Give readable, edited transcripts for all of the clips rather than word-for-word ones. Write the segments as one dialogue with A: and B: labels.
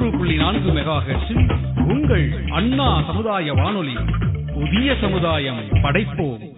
A: 90.4 மெகாஹெர்ட்ஸில் உங்கள் அண்ணா சமுதாய வானொலி. புதிய சமுதாயம் படைப்போம்.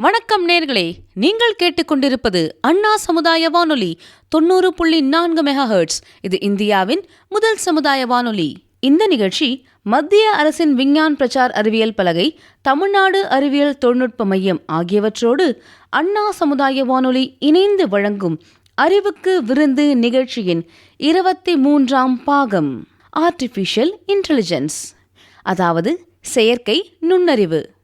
B: வணக்கம் நேர்களே, நீங்கள் கேட்டுக்கொண்டிருப்பது அண்ணா சமுதாய வானொலி 90.4 மெகாஹெர்ட்ஸ். இது இந்தியாவின் முதல் சமுதாய வானொலி. இந்த நிகழ்ச்சி மத்திய அரசின் விஞ்ஞான் பிரச்சார் அறிவியல் பலகை, தமிழ்நாடு அறிவியல் தொழில்நுட்ப மையம் ஆகியவற்றோடு அண்ணா சமுதாய வானொலி இணைந்து வழங்கும் அறிவுக்கு விருந்து நிகழ்ச்சியின் 23ஆம் பாகம். ஆர்டிஃபிஷியல் இன்டெலிஜென்ஸ், அதாவது செயற்கை நுண்ணறிவு.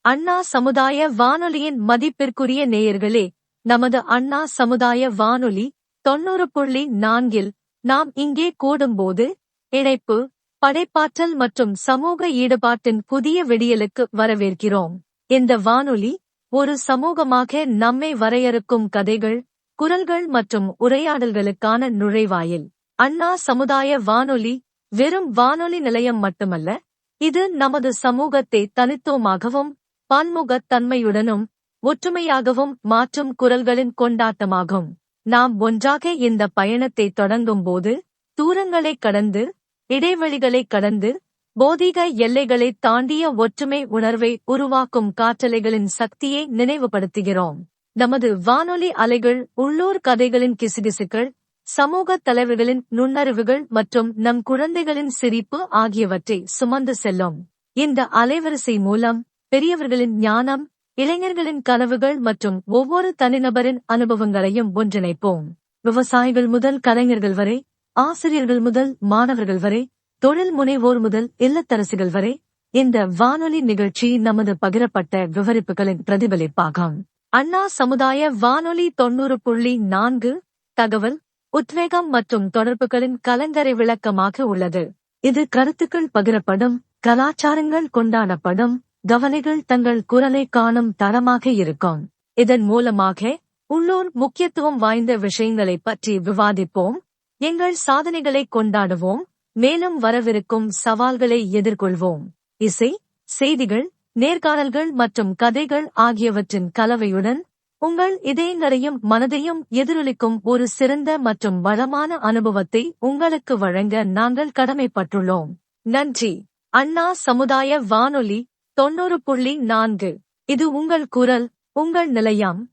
C: அண்ணா சமுதாய வானொலியின் மதிப்பிற்குரிய நேயர்களே, நமது அண்ணா சமுதாய வானொலி 90.4 நாம் இங்கே கூடும்போது இணைப்பு, படைப்பாற்றல் மற்றும் சமூக ஈடுபாட்டின் புதிய விடியலுக்கு வரவேற்கிறோம். இந்த வானொலி ஒரு சமூகமாக நம்மை வரையறுக்கும் கதைகள், குரல்கள் மற்றும் உரையாடல்களுக்கான நுழைவாயில். அண்ணா சமுதாய வானொலி வெறும் வானொலி நிலையம் மட்டுமல்ல, இது நமது சமூகத்தை தனித்துவமாகவும் பன்முகத் தன்மையுடனும் ஒற்றுமையாகவும் மாற்றும் குரல்களின் கொண்டாட்டமாகும். நாம் ஒன்றாக இந்த பயணத்தை தொடங்கும் போது தூரங்களைக் கடந்து, இடைவெளிகளைக் கடந்து, பௌதீக எல்லைகளை தாண்டிய ஒற்றுமை உணர்வை உருவாக்கும் காற்றலைகளின் சக்தியை நினைவுபடுத்துகிறோம். நமது வானொலி அலைகள் உள்ளூர் கதைகளின் கிசுகிசுக்கள், சமூக தலைவர்களின் நுண்ணறிவுகள் மற்றும் நம் குழந்தைகளின் சிரிப்பு ஆகியவற்றை சுமந்து செல்லும். இந்த அலைவரிசை மூலம் பெரியவர்களின் ஞானம், இளைஞர்களின் கனவுகள் மற்றும் ஒவ்வொரு தனிநபரின் அனுபவங்களையும் ஒன்றிணைப்போம். விவசாயிகள் முதல் கலைஞர்கள் வரை, ஆசிரியர்கள் முதல் மாணவர்கள் வரை, தொழில் முனைவோர் முதல் இல்லத்தரசிகள் வரை, இந்த வானொலி நிகழ்ச்சி நமது பகிரப்பட்ட விவரிப்புகளின் பிரதிபலிப்பாகும். அண்ணா சமுதாய வானொலி 90.4 தகவல், உத்வேகம் மற்றும் தொடர்புகளின் கலங்கரை விளக்கமாக உள்ளது. இது கருத்துக்கள் பகிரப்படும், கலாச்சாரங்கள் கொண்டாடப்படும், கவலைகள் தங்கள் குரலை காணும் தரமாக இருக்கும். இதன் மூலமாக உள்ளூர் முக்கியத்துவம் வாய்ந்த விஷயங்களை பற்றி விவாதிப்போம், எங்கள் சாதனைகளை கொண்டாடுவோம், மேலும் வரவிருக்கும் சவால்களை எதிர்கொள்வோம். இசை, செய்திகள், நேர்காணல்கள் மற்றும் கதைகள் ஆகியவற்றின் கலவையுடன் உங்கள் இதயங்களையும் மனதையும் எதிரொலிக்கும் ஒரு சிறந்த மற்றும் வளமான அனுபவத்தை உங்களுக்கு வழங்க நாங்கள் கடமைப்பட்டுள்ளோம். நன்றி. அண்ணா சமுதாய வானொலி 90.4, இது உங்கள் குரல், உங்கள் நிலையம்.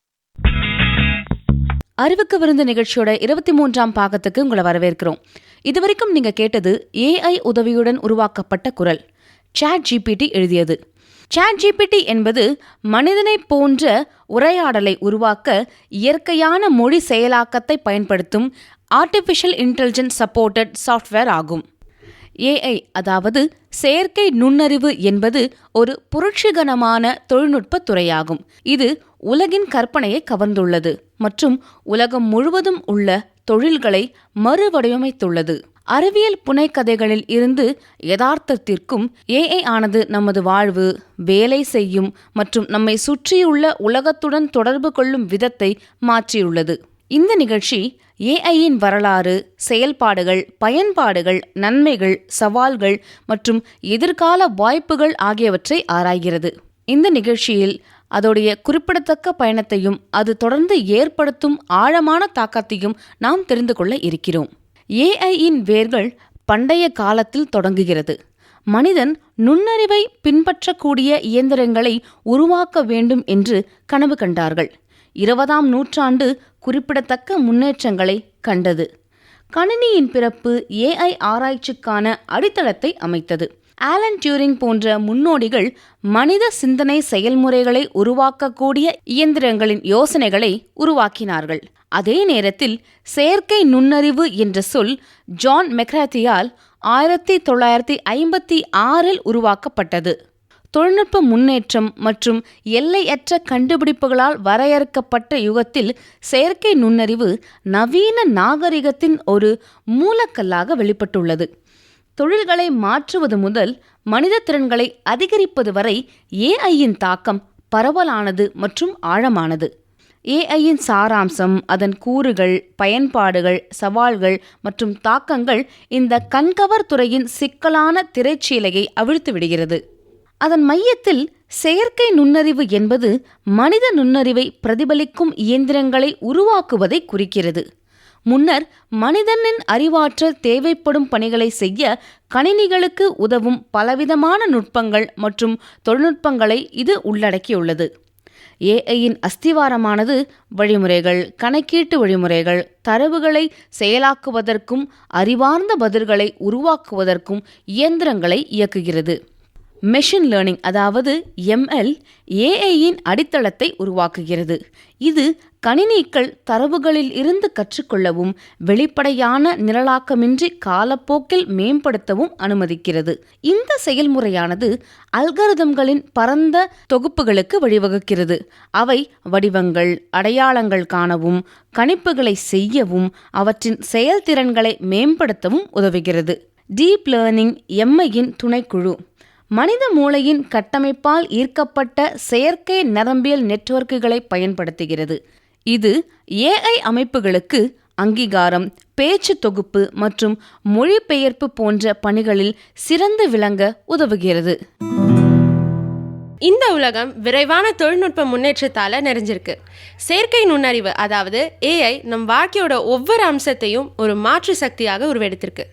B: அறிவுக்கு விருந்து நிகழ்ச்சியோட 23ஆம் பாகத்துக்கு உங்களை வரவேற்கிறோம். இதுவரைக்கும் நீங்க கேட்டது AI உதவியுடன் உருவாக்கப்பட்ட குரல், ChatGPT எழுதியது. ChatGPT என்பது மனிதனை போன்ற உரையாடலை உருவாக்க இயற்கையான மொழி செயலாக்கத்தை பயன்படுத்தும் ஆர்டிஃபிஷியல் இன்டெலிஜென்ஸ் சப்போர்ட்டட் சாஃப்ட்வேர் ஆகும். AI, அதாவது செயற்கை நுண்ணறிவு என்பது ஒரு புரட்சிகரமான தொழில்நுட்ப துறையாகும். இது உலகின் கற்பனையை கவர்ந்துள்ளது மற்றும் உலகம் முழுவதும் உள்ள தொழில்களை மறுவடிவமைத்துள்ளது. அறிவியல் புனைக்கதைகளில் இருந்து யதார்த்தத்திற்கும் AI ஆனது நமது வாழ்வு, வேலை செய்யும் மற்றும் நம்மை சுற்றியுள்ள உலகத்துடன் தொடர்பு கொள்ளும் விதத்தை மாற்றியுள்ளது. இந்த நிகழ்ச்சி AIயின் வரலாறு, செயல்பாடுகள், பயன்பாடுகள், நன்மைகள், சவால்கள் மற்றும் எதிர்கால வாய்ப்புகள் ஆகியவற்றை ஆராய்கிறது. இந்த நிகழ்ச்சியில் அதோடைய குறிப்பிடத்தக்க பயணத்தையும் அது தொடர்ந்து ஏற்படுத்தும் ஆழமான தாக்கத்தையும் நாம் தெரிந்து கொள்ள இருக்கிறோம். AIயின் வேர்கள் பண்டைய காலத்தில் தொடங்குகிறது. மனிதன் நுண்ணறிவை பின்பற்றக்கூடிய இயந்திரங்களை உருவாக்க வேண்டும் என்று கனவு கண்டார்கள். 20ஆம் நூற்றாண்டு குறிப்பிடத்தக்க முன்னேற்றங்களை கண்டது. கணினியின் பிறப்பு AI ஆராய்ச்சிக்கான அடித்தளத்தை அமைத்தது. ஆலன் டியூரிங் போன்ற முன்னோடிகள் மனித சிந்தனை செயல்முறைகளை உருவாக்கக்கூடிய இயந்திரங்களின் யோசனைகளை உருவாக்கினார்கள். அதே நேரத்தில் செயற்கை நுண்ணறிவு என்ற சொல் ஜான் மெக்ராத்தியால் 1956 உருவாக்கப்பட்டது. தொழில்நுட்ப முன்னேற்றம் மற்றும் எல்லையற்ற கண்டுபிடிப்புகளால் வரையறுக்கப்பட்ட யுகத்தில் செயற்கை நுண்ணறிவு நவீன நாகரிகத்தின் ஒரு மூலக்கல்லாக வெளிப்பட்டுள்ளது. தொழில்களை மாற்றுவது முதல் மனித திறன்களை அதிகரிப்பது வரை ஏஐயின் தாக்கம் பரவலானது மற்றும் ஆழமானது. ஏஐயின் சாராம்சம், அதன் கூறுகள், பயன்பாடுகள், சவால்கள் மற்றும் தாக்கங்கள் இந்த கண்கவர் துறையின் சிக்கலான திரைச்சீலையை அவிழ்த்து விடுகிறது. அதன் மையத்தில் செயற்கை நுண்ணறிவு என்பது மனித நுண்ணறிவை பிரதிபலிக்கும் இயந்திரங்களை உருவாக்குவதை குறிக்கிறது. முன்னர் மனிதனின் அறிவாற்றல் தேவைப்படும் பணிகளை செய்ய கணினிகளுக்கு உதவும் பலவிதமான நுட்பங்கள் மற்றும் தொழில்நுட்பங்களை இது உள்ளடக்கியுள்ளது. ஏஐயின் அஸ்திவாரமானது வழிமுறைகள், கணக்கீட்டு வழிமுறைகள், தரவுகளை செயலாக்குவதற்கும் அறிவார்ந்த பதில்களை உருவாக்குவதற்கும் இயந்திரங்களை இயக்குகிறது. மெஷின் லேர்னிங் அதாவது எம்எல் ஏஐயின் அடித்தளத்தை உருவாக்குகிறது. இது கணினிகள் தரவுகளில் இருந்து கற்றுக்கொள்ளவும் வெளிப்படையான நிரலாக்கமின்றி காலப்போக்கில் மேம்படுத்தவும் அனுமதிக்கிறது. இந்த செயல்முறையானது அல்காரிதம்களின் பரந்த தொகுப்புகளுக்கு வழிவகுக்கிறது. அவை வடிவங்கள், அடையாளங்கள் காணவும், கணிப்புகளை செய்யவும், அவற்றின் செயல்திறன்களை மேம்படுத்தவும் உதவுகிறது. டீப் லேர்னிங் எம்ஐயின் துணைக்குழு மனித மூளையின் கட்டமைப்பால் ஈர்க்கப்பட்ட செயற்கை நரம்பியல் நெட்வொர்க்குகளை பயன்படுத்துகிறது. இது ஏஐ அமைப்புகளுக்கு அங்கீகாரம், பேச்சு தொகுப்பு மற்றும் மொழிபெயர்ப்பு போன்ற பணிகளில் சிறந்து விளங்க உதவுகிறது.
D: இந்த உலகம் விரைவான தொழில்நுட்ப முன்னேற்றத்தால நிறைஞ்சிருக்கு. செயற்கை நுண்ணறிவு அதாவது ஏஐ நம் வாழ்க்கையோட ஒவ்வொரு அம்சத்தையும் ஒரு மாற்று சக்தியாக உருவெடுத்திருக்கு.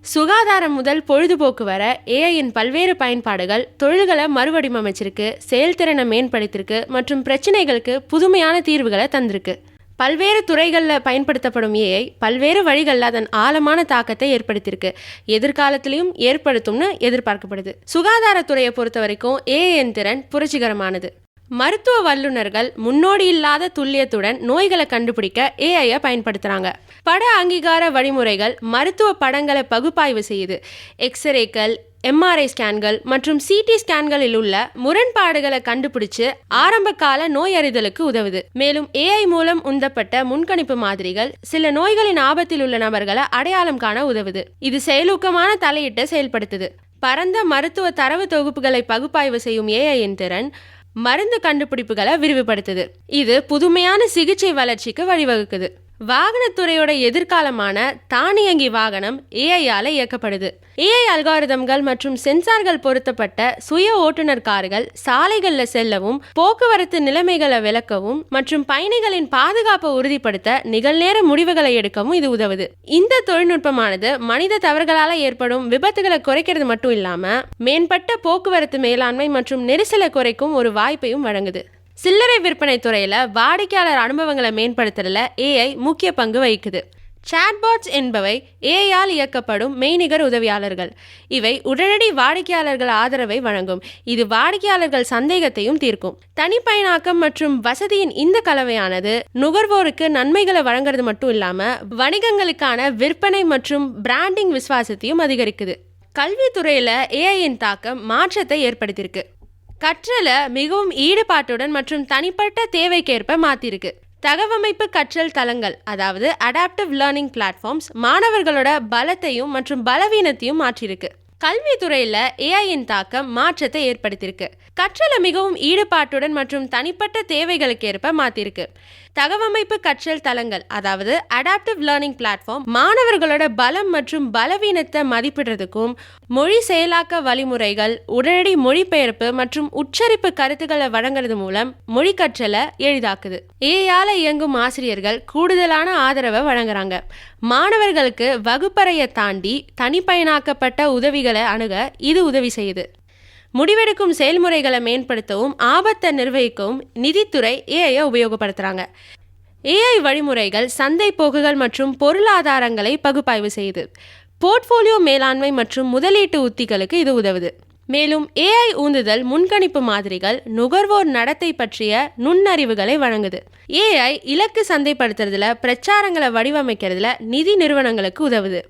D: சுகாதாரம் முதல் பொழுதுபோக்கு வர ஏஐயின் பல்வேறு பயன்பாடுகள் தொழில்களை மறுவடிவமைச்சிருக்கு, செயல்திறனை மேம்படுத்திருக்கு மற்றும் பிரச்சனைகளுக்கு புதுமையான தீர்வுகளை தந்திருக்கு. பல்வேறு துறைகளில் பயன்படுத்தப்படும் ஏஐ பல்வேறு வழிகளில் அதன் ஆழமான தாக்கத்தை ஏற்படுத்தியிருக்கு, எதிர்காலத்திலையும் ஏற்படுத்தும்னு எதிர்பார்க்கப்படுது. சுகாதாரத்துறையை பொறுத்த வரைக்கும் ஏஐயின் திறன் புரட்சிகரமானது. மருத்துவ வல்லுநர்கள் முன்னோடி இல்லாத துல்லியத்துடன் நோய்களை கண்டுபிடிக்க ஏஐயை பயன்படுத்துகிறாங்க. பட அங்கீகார வழிமுறைகள் மருத்துவ படங்களை பகுப்பாய்வு செய்யுது. எக்ஸ்ரேக்கள், எம்ஆர்ஐ ஸ்கேன்கள் மற்றும் சிடி ஸ்கேன்களில் உள்ள முரண்பாடுகளை கண்டுபிடிச்சு ஆரம்ப கால நோய் அறிதலுக்கு உதவுது. மேலும் ஏஐ மூலம் உந்தப்பட்ட முன்கணிப்பு மாதிரிகள் சில நோய்களின் ஆபத்தில் உள்ள நபர்களை அடையாளம் காண உதவுது. இது செயலூக்கமான தலையீட்டை செயல்படுத்துது. பரந்த மருத்துவ தரவு தொகுப்புகளை பகுப்பாய்வு செய்யும் ஏஐயின் திறன் மருந்து கண்டுபிடிப்புகளை விரிவுபடுத்துது. இது புதுமையான சிகிச்சை வளர்ச்சிக்கு வழிவகுக்குது. வாகனத்துறையோட எதிர்காலமான தானியங்கி வாகனம் ஏஐயால இயக்கப்படுது. ஏஐ அல்காரிதம்கள் மற்றும் சென்சார்கள் பொருத்தப்பட்ட சுய ஓட்டுநர் கார்கள் சாலைகளில் செல்லவும், போக்குவரத்து நிலைமைகளை விளக்கவும் மற்றும் பயணிகளின் பாதுகாப்பை உறுதிப்படுத்த நிகழ்நேர முடிவுகளை எடுக்கவும் இது உதவுது. இந்த தொழில்நுட்பமானது மனித தவறுகளால் ஏற்படும் விபத்துகளை குறைக்கிறது மட்டும் இல்லாம மேம்பட்ட போக்குவரத்து மேலாண்மை மற்றும் நெரிசலை குறைக்கும் ஒரு வாய்ப்பையும் வழங்குது. சில்லறை விற்பனை துறையில வாடிக்கையாளர் அனுபவங்களை மேம்படுத்துறதுல ஏஐ முக்கிய பங்கு வகிக்குது. சாட்பாட்ஸ் என்பவை ஏஐயால் இயக்கப்படும் மெய்நிகர் உதவியாளர்கள். இவை உடனடி வாடிக்கையாளர்கள் ஆதரவை வழங்கும். இது வாடிக்கையாளர்கள் சந்தேகத்தையும் தீர்க்கும். தனிப்பயனாக்கம் மற்றும் வசதியின் இந்த கலவையானது நுகர்வோருக்கு நன்மைகளை வழங்குறது மட்டும் இல்லாம வணிகங்களுக்கான விற்பனை மற்றும் பிராண்டிங் விசுவாசத்தையும் அதிகரிக்குது. கல்வித்துறையில ஏஐயின் தாக்கம் மாற்றத்தை ஏற்படுத்தியிருக்கு. கற்றல மிகவும் ஈடுபாட்டுடன் மற்றும் தனிப்பட்ட தேவைக்கேற்ப மாத்திருக்கு. தகவமைப்பு கற்றல் தளங்கள் அதாவது அடாப்டிவ் லேர்னிங் பிளாட்ஃபார்ம்ஸ் மாணவர்களோட பலத்தையும் மற்றும் பலவீனத்தையும் மாற்றிருக்கு. கல்வித்துறையில ஏஐயின் தாக்கம் மாற்றத்தை ஏற்படுத்தியிருக்கு. கற்றல மிகவும் ஈடுபாட்டுடன் மற்றும் தனிப்பட்ட தேவைகளுக்கு ஏற்ப மாத்திருக்கு. தகவமைப்பு கற்றல் தளங்கள் அதாவது அடாப்டிவ் லேர்னிங் பிளாட்ஃபார்ம் மாணவர்களோட பலம் மற்றும் பலவீனத்தை மதிப்பிடுறதுக்கும், மொழி செயலாக்க வழிமுறைகள், உடனடி மொழிபெயர்ப்பு மற்றும் உச்சரிப்பு கருத்துக்களை வழங்குறது மூலம் மொழி கற்றலை எளிதாக்குது. ஏஐயால இயங்கும் ஆசிரியர்கள் கூடுதலான ஆதரவை வழங்குறாங்க. மாணவர்களுக்கு வகுப்பறையை தாண்டி தனிப்பயனாக்கப்பட்ட உதவிகளை அணுக இது உதவி செய்யுது. முடிவெடுக்கும் செயல்முறைகளை மேம்படுத்தவும் ஆபத்தை நிர்வகிக்கவும் நிதித்துறை ஏஐயை உபயோகப்படுத்துகிறாங்க. ஏஐ வழிமுறைகள் சந்தை போக்குகள் மற்றும் பொருளாதாரங்களை பகுப்பாய்வு செய்யுது. போர்ட்ஃபோலியோ மேலாண்மை மற்றும் முதலீட்டு உத்திகளுக்கு இது உதவுது. மேலும் AI உந்துதல் முன்கணிப்பு மாதிரிகள் நுகர்வோர் நடத்தை பற்றிய நுண்ணறிவுகளை வழங்குது. AI இலக்கு சந்தைப்படுத்துறதுல, பிரச்சாரங்களை வடிவமைக்கிறதுல நிதி நிறுவனங்களுக்கு உதவுது.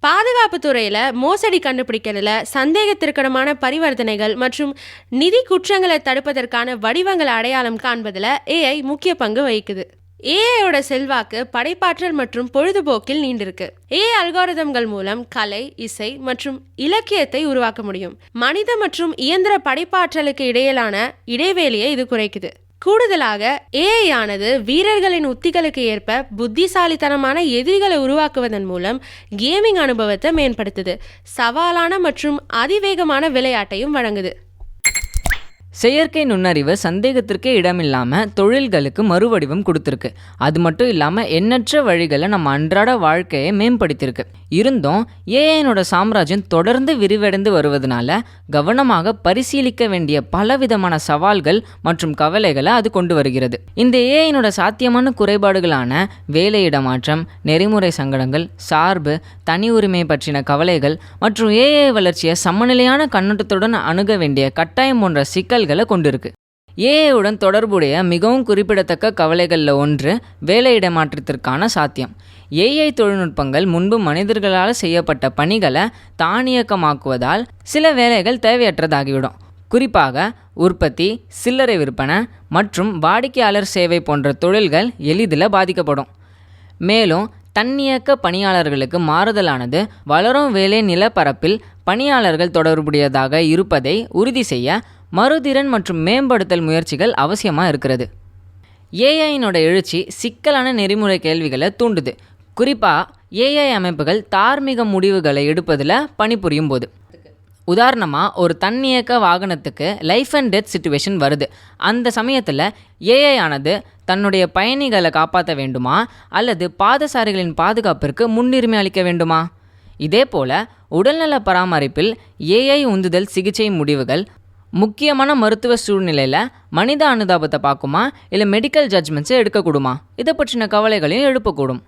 D: பாதுகாப்பு துறையில் மோசடி கண்டுபிடிக்கிறதுல, சந்தேகத்திற்கிடமான பரிவர்த்தனைகள் மற்றும் நிதி குற்றங்களை தடுப்பதற்கான வடிவங்களை அடையாளம் காண்பதில் AI முக்கிய பங்கு வகிக்குது. ஏஐயோட செல்வாக்கு படைப்பாற்றல் மற்றும் பொழுதுபோக்கில் நீண்டிருக்கு. AI அல்காரிதம்கள் மூலம் கலை, இசை மற்றும் இலக்கியத்தை உருவாக்க முடியும். மனித மற்றும் இயந்திர படைப்பாற்றலுக்கு இடையிலான இடைவேளியை இது குறைக்குது. கூடுதலாக AI ஆனது வீரர்களின் உத்திகளுக்கு ஏற்ப புத்திசாலித்தனமான எதிரிகளை உருவாக்குவதன் மூலம் கேமிங் அனுபவத்தை மேம்படுத்துது. சவாலான மற்றும் அதிவேகமான விளையாட்டையும் வழங்குது.
E: செயற்கை நுண்ணறிவு சந்தேகத்திற்கே இடமில்லாமல் தொழில்களுக்கு மறுவடிவம் கொடுத்துருக்கு. அது மட்டும் இல்லாமல் எண்ணற்ற வழிகளை நம்ம அன்றாட வாழ்க்கையை மேம்படுத்தியிருக்கு. இருந்தும் ஏஐனோட சாம்ராஜ்யம் தொடர்ந்து விரிவடைந்து வருவதனால கவனமாக பரிசீலிக்க வேண்டிய பலவிதமான சவால்கள் மற்றும் கவலைகளை அது கொண்டு வருகிறது. இந்த ஏஐனோட சாத்தியமான குறைபாடுகளான வேலையிட மாற்றம், நெறிமுறை சங்கடங்கள், சார்பு, தனி உரிமை பற்றின கவலைகள் மற்றும் ஏஐ வளர்ச்சியை சமநிலையான கண்ணோட்டத்துடன் அணுக வேண்டிய கட்டாயம் போன்ற சிக்கல்களை கொண்டிருக்கு. ஏஐயுடன் தொடர்புடைய மிகவும் குறிப்பிடத்தக்க கவலைகளில் ஒன்று வேலையிட மாற்றத்திற்கான சாத்தியம். ஏஐ தொழில்நுட்பங்கள் முன்பு மனிதர்களால் செய்யப்பட்ட பணிகளை தானியக்கமாக்குவதால் சில வேலைகள் தேவையற்றதாகிவிடும். குறிப்பாக உற்பத்தி, சில்லறை விற்பனை மற்றும் வாடிக்கையாளர் சேவை போன்ற தொழில்கள் எளிதில் பாதிக்கப்படும். மேலும் தன்னியக்க பணியாளர்களுக்கு மாறுதலானது வளரும் வேலை நிலப்பரப்பில் பணியாளர்கள் தொடர்புடையதாக இருப்பதை உறுதி செய்ய மறுதிறன் மற்றும் மேம்படுத்தல் முயற்சிகள் அவசியமாக இருக்கிறது. ஏஐனோட எழுச்சி சிக்கலான நெறிமுறை கேள்விகளை தூண்டுது. குறிப்பாக ஏஐ அமைப்புகள் தார்மீக முடிவுகளை எடுப்பதில் பணிபுரியும் போது. உதாரணமாக, ஒரு தன்னியக்க வாகனத்துக்கு லைஃப் அண்ட் டெத் சிச்சுவேஷன் வருது. அந்த சமயத்தில் ஏஐ ஆனது தன்னுடைய பயணிகளை காப்பாற்ற வேண்டுமா அல்லது பாதசாரிகளின் பாதுகாப்பிற்கு முன்னுரிமை அளிக்க வேண்டுமா? இதே போல் உடல்நல பராமரிப்பில் ஏஐ உந்துதல் சிகிச்சை முடிவுகள் முக்கியமான மருத்துவ சூழ்நிலையில் மனித அனுதாபத்தை பார்க்குமா இல்லை மெடிக்கல் ஜட்ஜ்மெண்ட்ஸை எடுக்கக்கூடுமா? இதை பற்றின கவலைகளையும் எழுப்பக்கூடும்.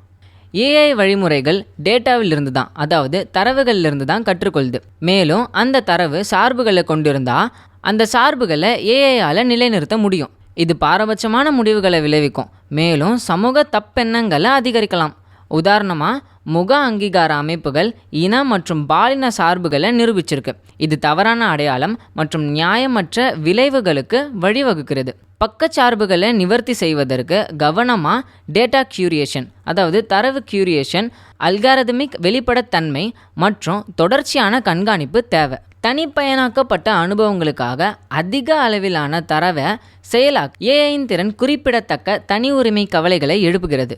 E: ஏஐ வழிமுறைகள் டேட்டாவிலிருந்து தான், அதாவது தரவுகளிலிருந்து தான் கற்றுக்கொள்ளுது. மேலும் அந்த தரவு சார்புகளை கொண்டிருந்தால் அந்த சார்புகளை ஏஐயால் நிலைநிறுத்த முடியும். இது பாரபட்சமான முடிவுகளை விளைவிக்கும். மேலும் சமூக தப்பெண்ணங்களை அதிகரிக்கலாம். உதாரணமாக, முக அங்கீகார அமைப்புகள் இன மற்றும் பாலின சார்புகளை நிரூபிச்சிருக்கு. இது தவறான அடையாளம் மற்றும் நியாயமற்ற விளைவுகளுக்கு வழிவகுக்கிறது. பக்கச்சார்புகளை நிவர்த்தி செய்வதற்கு கவனமாக டேட்டா கியூரியேஷன், அதாவது தரவு கியூரியேஷன், அல்காரிதமிக் வெளிப்படைத்தன்மை மற்றும் தொடர்ச்சியான கண்காணிப்பு தேவை. தனிப்பயனாக்கப்பட்ட அனுபவங்களுக்காக அதிக அளவிலான தரவை செயலாக்க ஏஐயின் திறன் குறிப்பிடத்தக்க தனி உரிமை கவலைகளை எழுப்புகிறது.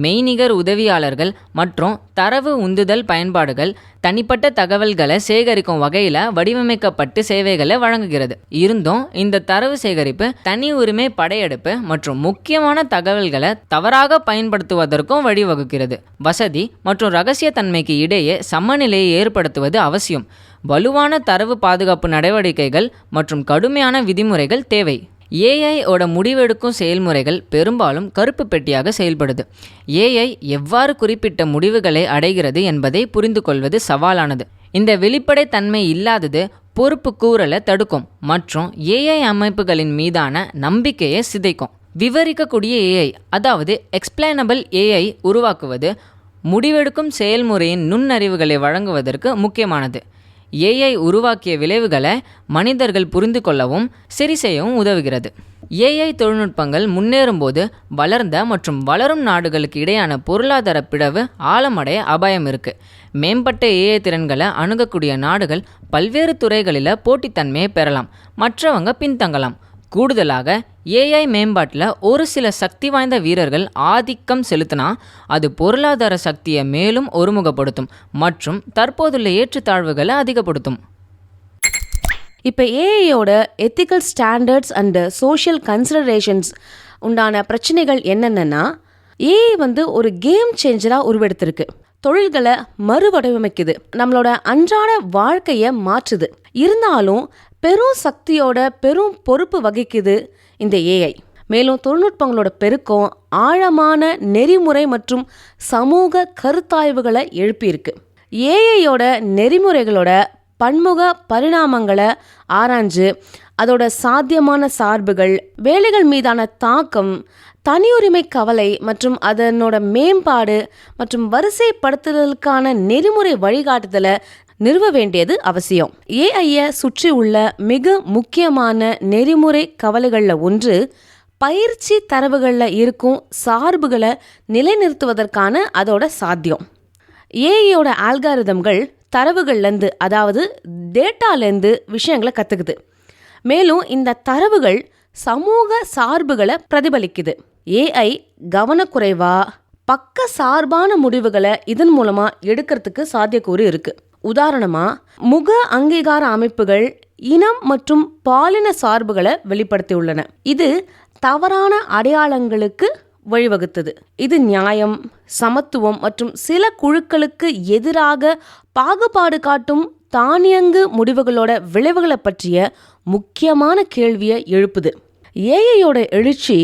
E: மெய்நிகர் உதவியாளர்கள் மற்றும் தரவு உந்துதல் பயன்பாடுகள் தனிப்பட்ட தகவல்களை சேகரிக்கும் வகையில் வடிவமைக்கப்பட்டு சேவைகளை வழங்குகிறது. இருந்தும் இந்த தரவு சேகரிப்பு தனி உரிமை படையெடுப்பு மற்றும் முக்கியமான தகவல்களை தவறாக பயன்படுத்துவதற்கும் வழிவகுக்கிறது. வசதி மற்றும் இரகசியத்தன்மைக்கு இடையே சமநிலையை ஏற்படுத்துவது அவசியம். வலுவான தரவு பாதுகாப்பு நடவடிக்கைகள் மற்றும் கடுமையான விதிமுறைகள் தேவை. ஏஐயோட முடிவெடுக்கும் செயல்முறைகள் பெரும்பாலும் கருப்பு பெட்டியாக செயல்படுது. ஏஐ எவ்வாறு குறிப்பிட்ட முடிவுகளை அடைகிறது என்பதை புரிந்து கொள்வது சவாலானது. இந்த வெளிப்படைத்தன்மை இல்லாதது பொறுப்பு கூறலை தடுக்கும் மற்றும் ஏஐ அமைப்புகளின் மீதான நம்பிக்கையை சிதைக்கும். விவரிக்கக்கூடிய ஏஐ, அதாவது எக்ஸ்பிளைனபிள் ஏஐ உருவாக்குவது முடிவெடுக்கும் செயல்முறையின் நுண்ணறிவுகளை வழங்குவதற்கு முக்கியமானது. ஏஐ உருவாக்கிய விளைவுகளை மனிதர்கள் புரிந்து கொள்ளவும் சரி செய்யவும் உதவுகிறது. ஏஐ தொழில்நுட்பங்கள் முன்னேறும்போது வளர்ந்த மற்றும் வளரும் நாடுகளுக்கு இடையான பொருளாதார பிளவு ஆழமடைய அபாயம் இருக்குது. மேம்பட்ட ஏஐ திறன்களை அணுகக்கூடிய நாடுகள் பல்வேறு துறைகளில் போட்டித்தன்மையை பெறலாம், மற்றவங்க பின்தங்கலாம். கூடுதலாக ஏஐ மேம்பாட்டில் ஒரு சில சக்தி வாய்ந்த வீரர்கள் ஆதிக்கம் செலுத்தினா அது பொருளாதார சக்தியை மேலும் ஒருமுகப்படுத்தும் மற்றும் தற்போதுள்ள ஏற்றத்தாழ்வுகளை அதிகப்படுத்தும்.
B: இப்போ ஏஐயோட ethical standards and social considerations உண்டான பிரச்சனைகள் என்னென்னா, ஏஐ ஒரு கேம் சேஞ்சராக உருவெடுத்திருக்கு. தொழில்களை மறுவடிவமைக்குது, நம்மளோட அன்றாட வாழ்க்கையை மாற்றுது. இருந்தாலும் பெரும் சக்தியோட பெரும் பொறுப்பு வகிக்குது இந்த ஏஐ. மேலும் தொழில்நுட்பங்களோட பெருக்கம் ஆழமான நெறிமுறை மற்றும் சமூக கருத்தாய்வுகளை எழுப்பியிருக்கு. ஏஐயோட நெறிமுறைகளோட பன்முக பரிணாமங்களை ஆராய்ஞ்சு அதோட சாத்தியமான சார்புகள், வேலைகள் மீதான தாக்கம், தனியுரிமை கவலை மற்றும் அதனோட மேம்பாடு மற்றும் வரிசைப்படுத்துதலுக்கான நெறிமுறை வழிகாட்டுதலை நிறுவ வேண்டியது அவசியம். ஏஐயை சுற்றி உள்ள மிக முக்கியமான நெறிமுறை கவலைகளில் ஒன்று பயிற்சி தரவுகளில் இருக்கும் சார்புகளை நிலைநிறுத்துவதற்கான அதோட சாத்தியம். ஏஐயோட ஆல்காரிதம்கள் தரவுகள்லேருந்து, அதாவது டேட்டாலேருந்து விஷயங்களை கற்றுக்குது. மேலும் இந்த தரவுகள் சமூக சார்புகளை பிரதிபலிக்குது. ஏஐ கவனக்குறைவா பக்க சார்பான முடிவுகளை இதன் மூலமாக எடுக்கிறதுக்கு சாத்தியக்கூறு இருக்கு. உதாரணமா, முக அங்கீகார அமைப்புகள் இனம் மற்றும் பாலின சார்புகளை வெளிப்படுத்தியுள்ளன. இது தவறான அடையாளங்களுக்கு வழிவகுத்தது. இது நியாயம், சமத்துவம் மற்றும் சில குழுக்களுக்கு எதிராக பாகுபாடு காட்டும் தானியங்கு முடிவுகளோட விளைவுகளை பற்றிய முக்கியமான கேள்வியை எழுப்புது. ஏஐயோட எழுச்சி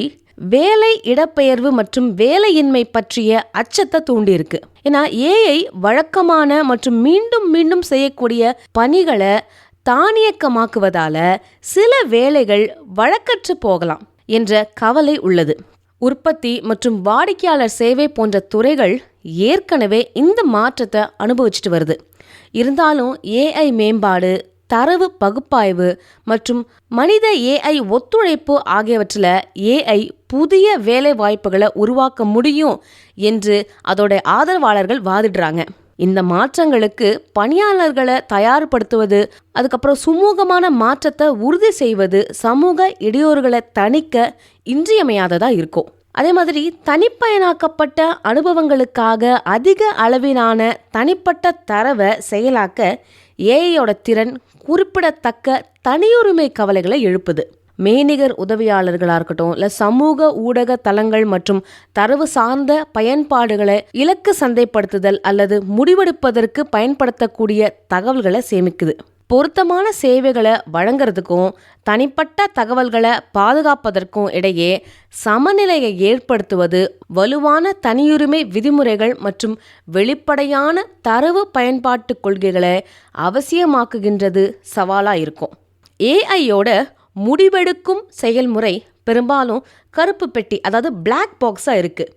B: வேலை இடப்பெயர்வு மற்றும் வேலையின்மை பற்றிய அச்சத்தை தூண்டியிருக்கு. ஏன்னா ஏஐ வழக்கமான மற்றும் மீண்டும் மீண்டும் செய்யக்கூடிய பணிகளை தானியக்கமாக்குவதால சில வேலைகள் வழக்கற்று போகலாம் என்ற கவலை உள்ளது. உற்பத்தி மற்றும் வாடிக்கையாளர் சேவை போன்ற துறைகள் ஏற்கனவே இந்த மாற்றத்தை அனுபவிச்சுட்டு வருது. இருந்தாலும் ஏஐ மேம்பாடு, தரவு பகுப்பாய்வு மற்றும் மனித ஏஐ ஒத்துழைப்பு ஆகியவற்றில் ஏஐ புதிய வேலை வாய்ப்புகளை உருவாக்க முடியும் என்று அதோட ஆதரவாளர்கள் வாதிடுறாங்க. இந்த மாற்றங்களுக்கு பணியாளர்களை தயார்படுத்துவது, அதுக்கப்புறம் சுமூகமான மாற்றத்தை உறுதி செய்வது, சமூக இடையூறுகளை தணிக்க இன்றியமையாததா இருக்கும். அதே மாதிரி தனிப்பயனாக்கப்பட்ட அனுபவங்களுக்காக அதிக அளவிலான தனிப்பட்ட தரவை செயலாக்க ஏஐயோட திறன் குறிப்பிடத்தக்க தனியுரிமை கவலைகளை எழுப்புது. மெய்நிகர் உதவியாளர்களாக இருக்கட்டும், இல்லை சமூக ஊடக தளங்கள் மற்றும் தரவு சார்ந்த பயன்பாடுகளை இலக்கு சந்தைப்படுத்துதல் அல்லது முடிவெடுப்பதற்கு பயன்படுத்தக்கூடிய தகவல்களை சேமிக்குது. பொருத்தமான சேவைகளை வழங்குறதுக்கும் தனிப்பட்ட தகவல்களை பாதுகாப்பதற்கும் இடையே சமநிலையை ஏற்படுத்துவது வலுவான தனியுரிமை விதிமுறைகள் மற்றும் வெளிப்படையான தரவு பயன்பாட்டு கொள்கைகளை அவசியமாக்குகின்றது சவாலாக இருக்கும். ஏஐயோட முடிவெடுக்கும் செயல்முறை பெரும்பாலும் கருப்பு பெட்டி, அதாவது பிளாக் பாக்ஸாக இருக்குது.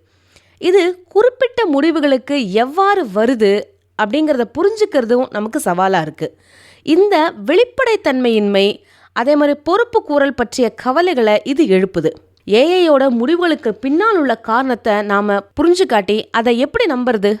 B: இது குறிப்பிட்ட முடிவுகளுக்கு எவ்வாறு வருது அப்படிங்கிறத புரிஞ்சுக்கிறதும் நமக்கு சவாலாக இருக்குது. இந்த வெளிப்படைத்தன்மையின்மை, அதே மாதிரி பொறுப்பு கூறல் பற்றிய கவலைகளை இது எழுப்புது. ஏஐயோட முடிவுகளுக்கு பின்னால் உள்ள காரணத்தை நாம் புரிஞ்சுக்காட்டி அதை எப்படி நம்புறது?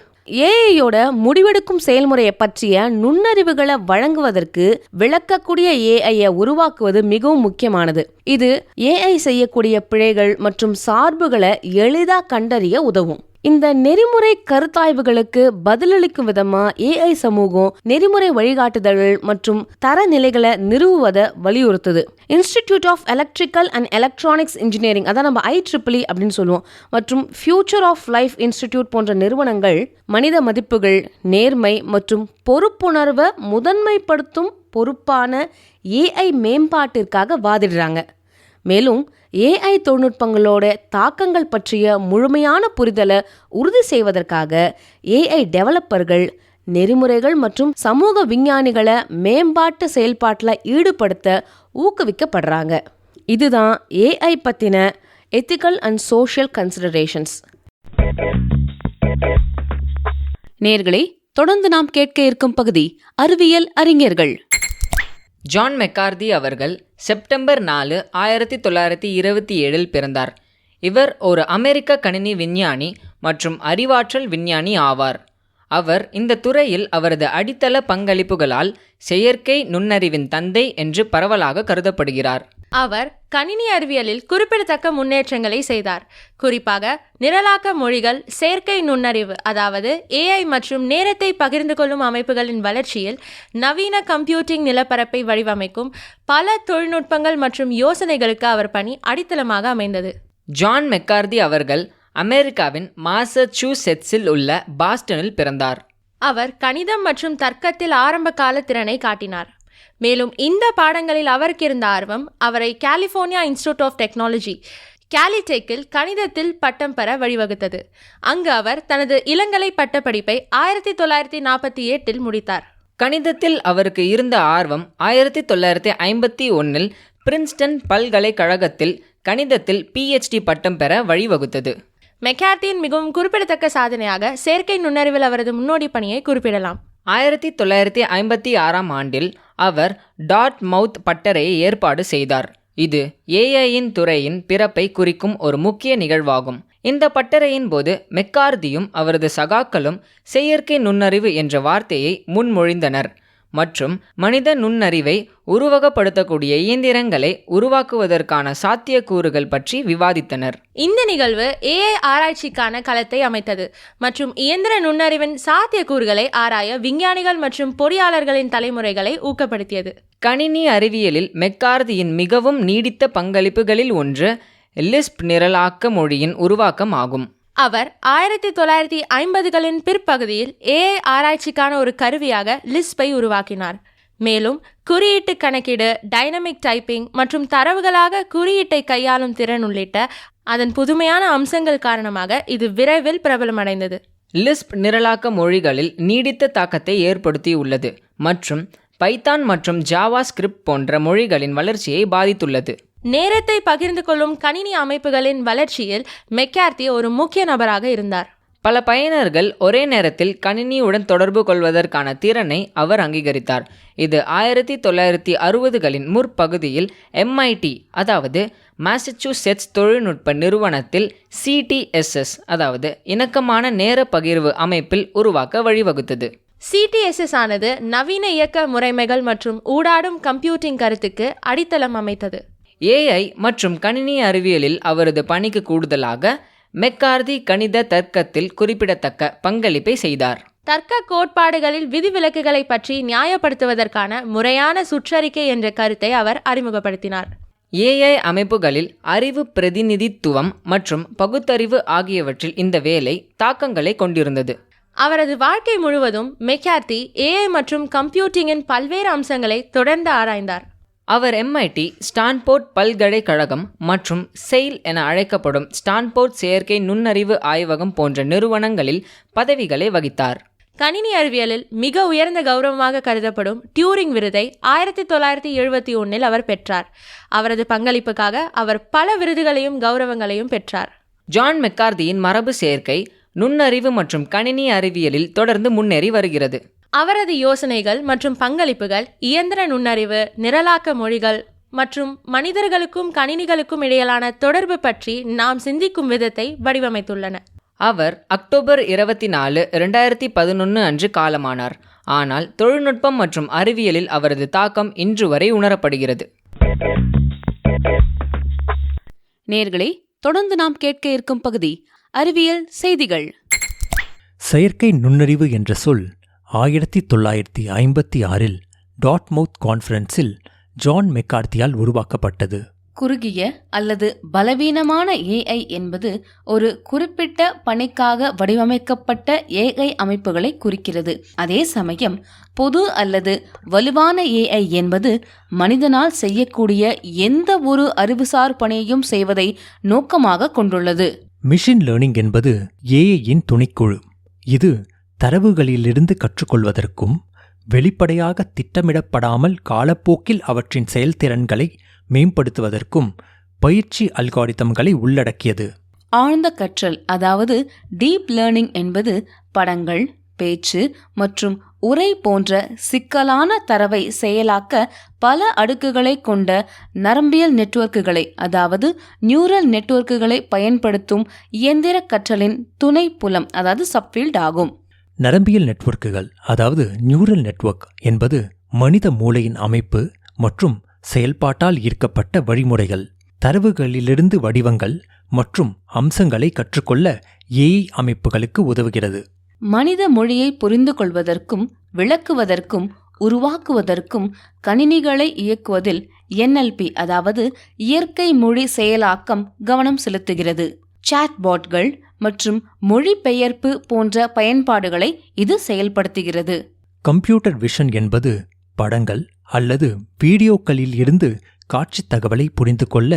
B: ஏஐயோட முடிவெடுக்கும் செயல்முறையை பற்றிய நுண்ணறிவுகளை வழங்குவதற்கு விளக்கக்கூடிய ஏஐயை உருவாக்குவது மிகவும் முக்கியமானது. இது ஏஐ செய்யக்கூடிய பிழைகள் மற்றும் சார்புகளை எளிதாக கண்டறிய உதவும். இந்த நெறிமுறை கருத்தாய்வுகளுக்கு பதிலளிக்கும் விதமா ஏஐ சமூகம் நெறிமுறை வழிகாட்டுதல்கள் மற்றும் தரநிலைகளை நிறுவுவதை வலியுறுத்துது. Institute of electrical and electronics engineering, அதான் நம்ம IEEE அப்படின்னு சொல்லுவோம், மற்றும் ஃபியூச்சர் ஆஃப் லைஃப் இன்ஸ்டிடியூட் போன்ற நிறுவனங்கள் மனித மதிப்புகள், நேர்மை மற்றும் பொறுப்புணர்வை முதன்மைப்படுத்தும் பொறுப்பான ஏஐ மேம்பாட்டிற்காக வாதிடுறாங்க. மேலும் ஏஐ தொழில்நுட்பங்களோட தாக்கங்கள் பற்றிய முழுமையான புரிதலை உறுதி செய்வதற்காக ஏஐ டெவலப்பர்கள், நெறிமுறைகள் மற்றும் சமூக விஞ்ஞானிகளை மேம்பாட்டு செயல்பாட்டில் ஈடுபடுத்த ஊக்குவிக்கப்படுறாங்க. இதுதான் ஏஐ பற்றின எத்திக்கல் அண்ட் சோஷியல் கன்சிடரேஷன்ஸ். நேயர்களே, தொடர்ந்து நாம் கேட்க இருக்கும் பகுதி அறிவியல் அறிஞர்கள்.
E: ஜான் மெக்கார்தி அவர்கள் செப்டம்பர் 4, 1927 பிறந்தார். இவர் ஒரு அமெரிக்க கணினி விஞ்ஞானி மற்றும் அறிவாற்றல் விஞ்ஞானி ஆவார். அவர் இந்த துறையில் அவரது அடித்தள பங்களிப்புகளால் செயற்கை நுண்ணறிவின் தந்தை என்று பரவலாக கருதப்படுகிறார்.
D: அவர் கணினி அறிவியலில் குறிப்பிடத்தக்க முன்னேற்றங்களை செய்தார். குறிப்பாக நிரலாக்க மொழிகள், செயற்கை நுண்ணறிவு அதாவது ஏஐ மற்றும் நேரத்தை பகிர்ந்து கொள்ளும் அமைப்புகளின் வளர்ச்சியில் நவீன கம்ப்யூட்டிங் நிலப்பரப்பை வடிவமைக்கும் பல தொழில்நுட்பங்கள் மற்றும் யோசனைகளுக்கு அவர் பணி அடித்தளமாக அமைந்தது.
E: ஜான் மெக்கார்தி அவர்கள் அமெரிக்காவின் மாசச்சூசெட்ஸில் உள்ள பாஸ்டனில் பிறந்தார்.
D: அவர் கணிதம் மற்றும் தர்க்கத்தில் ஆரம்ப கால திறனை காட்டினார். மேலும் இந்த பாடங்களில் அவருக்கு இருந்த ஆர்வம் அவரை கலிஃபோர்னியா இன்ஸ்டிடியூட் ஆஃப் டெக்னாலஜி கேலிடெக்கில் கணிதத்தில் பட்டம் பெற வழிவகுத்தது. அங்கு அவர் தனது இளங்கலை பட்டப்படிப்பை 1948 முடித்தார்.
E: கணிதத்தில் அவருக்கு இருந்த ஆர்வம் 1951 பிரின்ஸ்டன் பல்கலைக்கழகத்தில் கணிதத்தில் PhD பட்டம் பெற வழிவகுத்தது.
D: மெக்கார்த்தியின் மிகவும் குறிப்பிடத்தக்க சாதனையாக செயற்கை நுண்ணறிவில் அவரது முன்னோடி பணியை குறிப்பிடலாம்.
E: 1956 ஆண்டில் அவர் டார்ட்மவுத் பட்டறையை ஏற்பாடு செய்தார். இது ஏஐயின் துறையின் பிறப்பை குறிக்கும் ஒரு முக்கிய நிகழ்வாகும். இந்த பட்டறையின் போது மெக்கார்தியும் அவரது சகாக்களும் செயற்கை நுண்ணறிவு என்ற வார்த்தையை முன்மொழிந்தனர் மற்றும் மனித நுண்ணறிவை உருவகப்படுத்தக்கூடிய இயந்திரங்களை உருவாக்குவதற்கான சாத்தியக்கூறுகள் பற்றி விவாதித்தனர்.
D: இந்த நிகழ்வு AI ஆராய்ச்சிக்கான களத்தை அமைத்தது மற்றும் இயந்திர நுண்ணறிவின் சாத்தியக்கூறுகளை ஆராய விஞ்ஞானிகள் மற்றும் பொறியாளர்களின் தலைமுறைகளை ஊக்கப்படுத்தியது.
E: கணினி அறிவியலில் மெக்கார்தியின் மிகவும் நீடித்த பங்களிப்புகளில் ஒன்று லிஸ்ப் நிரலாக்க மொழியின் உருவாக்கம் ஆகும்.
D: அவர் 1950களின் பிற்பகுதியில் AI ஆராய்ச்சிக்கான ஒரு கருவியாக லிஸ்பை உருவாக்கினார். மேலும் குறியீட்டு கணக்கீடு, டைனமிக் டைப்பிங் மற்றும் தரவுகளாக குறியீட்டை கையாளும் திறன் உள்ளிட்ட அதன் புதுமையான அம்சங்கள் காரணமாக இது விரைவில் பிரபலமடைந்தது.
E: லிஸ்ப் நிரலாக்க மொழிகளில் நீடித்த தாக்கத்தை ஏற்படுத்தியுள்ளது மற்றும் பைத்தான் மற்றும் ஜாவா ஸ்கிரிப்ட் போன்ற மொழிகளின் வளர்ச்சியை பாதித்துள்ளது.
D: நேரத்தை பகிர்ந்து கொள்ளும் கணினி அமைப்புகளின் வளர்ச்சியில் மெக்கார்த்தி ஒரு முக்கிய நபராக இருந்தார்.
E: பல பயனர்கள் ஒரே நேரத்தில் கணினியுடன் தொடர்பு கொள்வதற்கான திறனை அவர் அங்கீகரித்தார். இது 1960களின் முற்பகுதியில் MIT அதாவது மாசச்சூசெட்ஸ் தொழில்நுட்ப நிறுவனத்தில் CTSS அதாவது இணக்கமான நேர பகிர்வு அமைப்பில் உருவாக்க வழிவகுத்தது.
D: CTSS ஆனது நவீன இயக்க முறைமைகள் மற்றும் ஊடாடும் கம்ப்யூட்டிங் கருத்துக்கு அடித்தளம் அமைத்தது.
E: AI மற்றும் கணினி அறிவியலில் அவரது பணிக்கு கூடுதலாக மெக்கார்தி கணித தர்க்கத்தில் குறிப்பிடத்தக்க பங்களிப்பை செய்தார்.
D: தர்க்க கோட்பாடுகளில் விதிவிலக்குகளை பற்றி நியாயப்படுத்துவதற்கான முறையான சுற்றறிக்கை என்ற கருத்தை அவர் அறிமுகப்படுத்தினார்.
E: AI அமைப்புகளில் அறிவு பிரதிநிதித்துவம் மற்றும் பகுத்தறிவு ஆகியவற்றில் இந்த வேலை தாக்கங்களை கொண்டிருந்தது.
D: அவரது வாழ்க்கை முழுவதும் மெக்கார்த்தி AI மற்றும் கம்ப்யூட்டிங்கின் பல்வேறு அம்சங்களை தொடர்ந்து ஆராய்ந்தார்.
E: அவர் MIT, ஸ்டான்போர்ட் பல்கலைக்கழகம் மற்றும் செயில் என அழைக்கப்படும் ஸ்டான்போர்ட் செயற்கை நுண்ணறிவு ஆய்வகம் போன்ற நிறுவனங்களில் பதவிகளை வகித்தார்.
D: கணினி அறிவியலில் மிக உயர்ந்த கௌரவமாக கருதப்படும் டியூரிங் விருதை 1971 அவர் பெற்றார். அவரது பங்களிப்புக்காக அவர் பல விருதுகளையும் கௌரவங்களையும் பெற்றார்.
E: ஜான் மெக்கார்தியின் மரபு சேர்க்கை நுண்ணறிவு மற்றும் கணினி அறிவியலில் தொடர்ந்து முன்னேறி வருகிறது.
D: அவரது யோசனைகள் மற்றும் பங்களிப்புகள் இயந்திர நுண்ணறிவு, நிரலாக்க மொழிகள் மற்றும் மனிதர்களுக்கும் கணினிகளுக்கும் இடையிலான தொடர்பு பற்றி நாம் சிந்திக்கும் விதத்தை வடிவமைத்துள்ளன.
E: அவர் அக்டோபர் 24, 2011 அன்று காலமானார். ஆனால் தொழில்நுட்பம் மற்றும் அறிவியலில் அவரது தாக்கம் இன்று வரை உணரப்படுகிறது.
B: நேயர்களே, தொடர்ந்து நாம் கேட்க இருக்கும் பகுதி அறிவியல் செய்திகள்.
F: செயற்கை நுண்ணறிவு என்ற சொல் 1956 டார்ட்மவுத் கான்ஃபரன்ஸில் ஜான் மெக்கார்த்தியால் உருவாக்கப்பட்டது.
B: குறுகிய அல்லது பலவீனமான AI என்பது ஒரு குறிப்பிட்ட பணிக்காக வடிவமைக்கப்பட்ட AI அமைப்புகளை குறிக்கிறது. அதே சமயம் பொது அல்லது வலுவான AI என்பது மனிதனால் செய்யக்கூடிய எந்த ஒரு அறிவுசார் பணியையும் செய்வதை நோக்கமாக கொண்டுள்ளது.
F: மிஷின் லேர்னிங் என்பது AIயின் துணைக்குழு. இது தரவுகளிலிருந்து கற்றுக்கொள்வதற்கும் வெளிப்படையாக திட்டமிடப்படாமல் காலப்போக்கில் அவற்றின் செயல்திறன்களை மேம்படுத்துவதற்கும் பயிற்சி அல்காரிதம்களை உள்ளடக்கியது.
B: ஆழ்ந்த கற்றல் அதாவது டீப் லேர்னிங் என்பது படங்கள், பேச்சு மற்றும் உரை போன்ற சிக்கலான தரவை செயலாக்க பல அடுக்குகளை கொண்ட நரம்பியல் நெட்வொர்க்குகளை அதாவது நியூரல் நெட்வொர்க்குகளை பயன்படுத்தும் இயந்திர கற்றலின் துணை புலம் அதாவது சப்ஃபீல்ட் ஆகும்.
F: நரம்பியல் நெட்வொர்க்குகள் அதாவது நியூரல் நெட்வொர்க் என்பது மனித மூளையின் அமைப்பு மற்றும் செயல்பாட்டால் ஈர்க்கப்பட்ட வழிமுறைகள். தரவுகளிலிருந்து வடிவங்கள் மற்றும் அம்சங்களை கற்றுக்கொள்ள AI அமைப்புகளுக்கு உதவுகிறது.
B: மனித மொழியை புரிந்து கொள்வதற்கும் விளக்குவதற்கும் உருவாக்குவதற்கும் கணினிகளை இயக்குவதில் NLP அதாவது இயற்கை மொழி செயலாக்கம் கவனம் செலுத்துகிறது. சாட்பாட்கள் மற்றும் மொழிபெயர்ப்பு போன்ற பயன்பாடுகளை இது செயல்படுத்துகிறது.
F: கம்ப்யூட்டர் விஷன் என்பது படங்கள் அல்லது வீடியோக்களில் இருந்து காட்சி தகவலை புரிந்து கொள்ள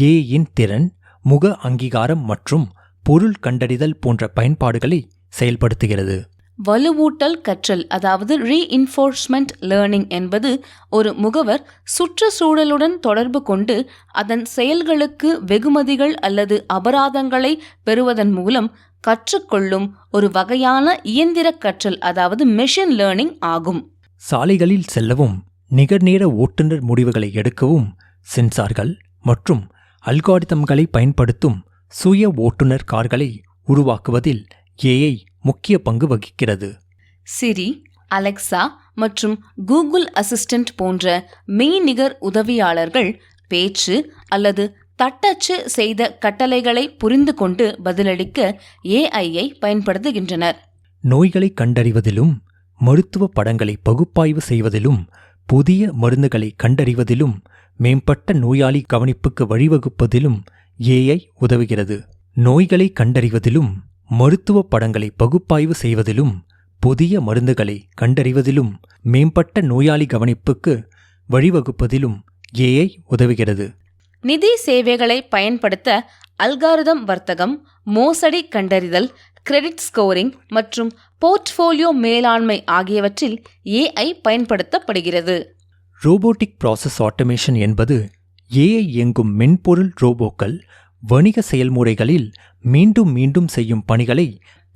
F: AIயின் திறன் முக அங்கீகாரம் மற்றும் பொருள் கண்டறிதல் போன்ற பயன்பாடுகளை செயல்படுத்துகிறது.
B: வலுவூட்டல் கற்றல் அதாவது ரீஇன்ஃபோர்ஸ்மெண்ட் லேர்னிங் என்பது ஒரு முகவர் சுற்றுச்சூழலுடன் தொடர்பு கொண்டு அதன் செயல்களுக்கு வெகுமதிகள் அல்லது அபராதங்களை பெறுவதன் மூலம் கற்றுக்கொள்ளும் ஒரு வகையான இயந்திர கற்றல் அதாவது மெஷின் லேர்னிங் ஆகும்.
F: சாலைகளில் செல்லவும் நிகர்நேர ஓட்டுநர் முடிவுகளை எடுக்கவும் சென்சார்கள் மற்றும் அல்காரிதம்களை பயன்படுத்தும் சுய ஓட்டுநர் கார்களை உருவாக்குவதில் ஏஐ முக்கிய பங்கு வகிக்கிறது.
B: சிரி, அலெக்சா மற்றும் கூகுள் அசிஸ்டன்ட் போன்ற மெய்நிகர் உதவியாளர்கள் பேச்சு அல்லது தட்டச்சு செய்த கட்டளைகளை புரிந்து கொண்டு பதிலளிக்க ஏஐயை பயன்படுத்துகின்றனர்.
F: நோய்களை கண்டறிவதிலும் மருத்துவ படங்களை பகுப்பாய்வு செய்வதிலும் புதிய மருந்துகளை கண்டறிவதிலும் மேம்பட்ட நோயாளி கவனிப்புக்கு வழிவகுப்பதிலும் ஏஐ உதவுகிறது. நோய்களை கண்டறிவதிலும் மருத்துவ படங்களை பகுப்பாய்வு செய்வதிலும் புதிய மருந்துகளை கண்டறிவதிலும் மேம்பட்ட நோயாளி கவனிப்புக்கு வழிவகுப்பதிலும் ஏஐ உதவுகிறது.
B: நிதி சேவைகளை பயன்படுத்த அல்காரிதம் வர்த்தகம், மோசடி கண்டறிதல், கிரெடிட் ஸ்கோரிங் மற்றும் போர்ட்ஃபோலியோ மேலாண்மை ஆகியவற்றில் ஏஐ பயன்படுத்தப்படுகிறது.
F: ரோபோட்டிக் ப்ராசஸ் ஆட்டோமேஷன் என்பது ஏஐ இயங்கும் மென்பொருள் ரோபோக்கள் வணிக செயல்முறைகளில் மீண்டும் மீண்டும் செய்யும் பணிகளை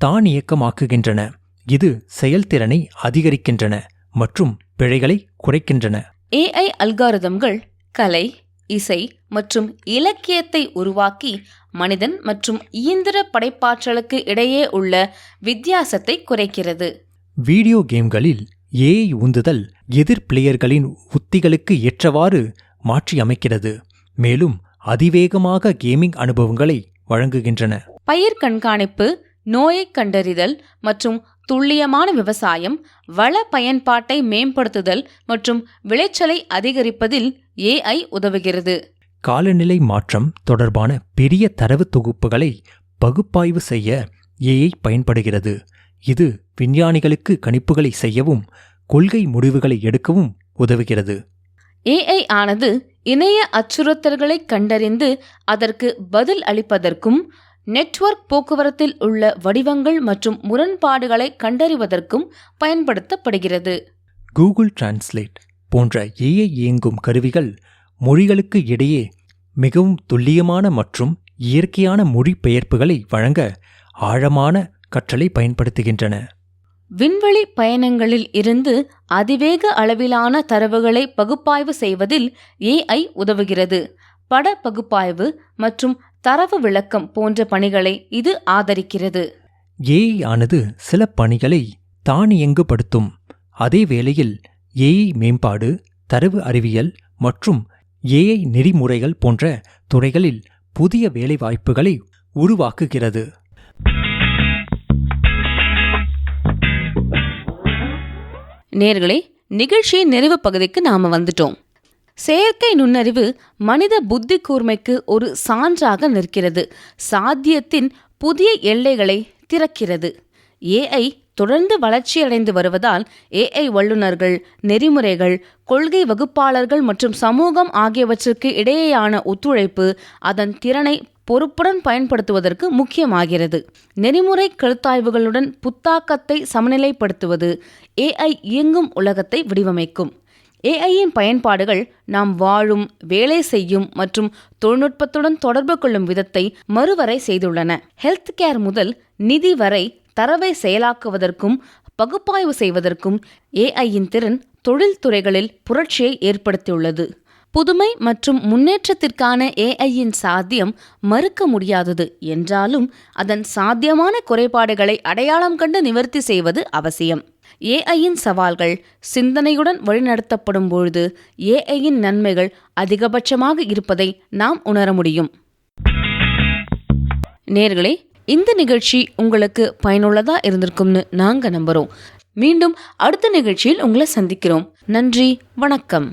F: தானியக்கமாக்குகின்றன. இது செயல்திறனை அதிகரிக்கின்றன மற்றும் பிழைகளை குறைக்கின்றன.
B: ஏஐ அல்காரிதம்கள் கலை, இசை மற்றும் இலக்கியத்தை உருவாக்கி மனிதன் மற்றும் இயந்திர படைப்பாற்றலுக்கு இடையே உள்ள வித்தியாசத்தை குறைக்கிறது.
F: வீடியோ கேம்களில் ஏஐ உந்துதல் எதிர் பிளேயர்களின் உத்திகளுக்கு ஏற்றவாறு மாற்றியமைக்கிறது, மேலும் அதிவேகமாக கேமிங் அனுபவங்களை வழங்குகின்றன.
B: பயிர் கண்காணிப்பு, நோயை கண்டறிதல் மற்றும் துல்லியமான விவசாயம், வள பயன்பாட்டை மேம்படுத்துதல் மற்றும் விளைச்சலை அதிகரிப்பதில் ஏஐ உதவுகிறது.
F: காலநிலை மாற்றம் தொடர்பான பெரிய தரவு தொகுப்புகளை பகுப்பாய்வு செய்ய ஏஐ பயன்படுகிறது. இது விஞ்ஞானிகளுக்கு கணிப்புகளை செய்யவும் கொள்கை முடிவுகளை எடுக்கவும் உதவுகிறது.
B: ஏஐ ஆனது இணைய அச்சுறுத்தல்களை கண்டறிந்து அதற்கு பதில் அளிப்பதற்கும் நெட்வொர்க் போக்குவரத்தில் உள்ள வடிவங்கள் மற்றும் முரண்பாடுகளை கண்டறிவதற்கும் பயன்படுத்தப்படுகிறது.
F: கூகுள் டிரான்ஸ்லேட் போன்ற ஏஐ இயங்கும் கருவிகள் மொழிகளுக்கு இடையே மிகவும் துல்லியமான மற்றும் இயற்கையான மொழிபெயர்ப்புகளை வழங்க ஆழமான கற்றலை பயன்படுத்துகின்றன.
B: விண்வெளி பயணங்களில் இருந்து அதிவேக அளவிலான தரவுகளை பகுப்பாய்வு செய்வதில் ஏஐ உதவுகிறது. பட பகுப்பாய்வு மற்றும் தரவு விளக்கம் போன்ற பணிகளை இது ஆதரிக்கிறது.
F: ஏஐ ஆனது சில பணிகளை தானியங்குபடுத்தும். அதே வேளையில் ஏஐ மேம்பாடு, தரவு அறிவியல் மற்றும் ஏஐ நெறிமுறைகள் போன்ற துறைகளில் புதிய வேலைவாய்ப்புகளை உருவாக்குகிறது.
B: நேர்களே, நிகழ்ச்சியின் நிறைவு பகுதிக்கு நாம வந்துட்டோம். செயற்கை நுண்ணறிவு மனித புத்தி கூர்மைக்கு ஒரு சான்றாக நிற்கிறது. சாத்தியத்தின் புதிய எல்லைகளை திறக்கிறது. ஏஐ தொடர்ந்து வளர்ச்சியடைந்து வருவதால் ஏஐ வல்லுநர்கள், நெறிமுறைகள், கொள்கை வகுப்பாளர்கள் மற்றும் சமூகம் ஆகியவற்றுக்கு இடையேயான ஒத்துழைப்பு அதன் திறனை பொறுப்புடன் பயன்படுத்துவதற்கு முக்கியமாகிறது. நெறிமுறை கருத்தாய்வுகளுடன் புத்தாக்கத்தை சமநிலைப்படுத்துவது ஏஐ இயங்கும் உலகத்தை வடிவமைக்கும். ஏஐயின் பயன்பாடுகள் நாம் வாழும், வேலை செய்யும் மற்றும் தொழில்நுட்பத்துடன் தொடர்பு கொள்ளும் விதத்தை மறுவரை செய்துள்ளன. ஹெல்த் கேர் முதல் நிதி வரை தரவை செயலாக்குவதற்கும் பகுப்பாய்வு செய்வதற்கும் ஏஐயின் திறன் தொழில்துறைகளில் புரட்சியை ஏற்படுத்தியுள்ளது. புதுமை மற்றும் முன்னேற்றத்திற்கான ஏஐயின் சாத்தியம் மறுக்க முடியாதது என்றாலும் அதன் சாத்தியமான குறைபாடுகளை அடையாளம் கண்டு நிவர்த்தி செய்வது அவசியம். ஏஐயின் சவால்கள் சிந்தனையுடன் வழிநடத்தப்படும் பொழுது ஏஐயின் நன்மைகள் அதிகபட்சமாக இருப்பதை நாம் உணர முடியும். நேர்களே, இந்த நிகழ்ச்சி உங்களுக்கு பயனுள்ளதா இருந்திருக்கும்னு நாங்க நம்புறோம். மீண்டும் அடுத்த நிகழ்ச்சியில் உங்களை சந்திக்கிறோம். நன்றி, வணக்கம்.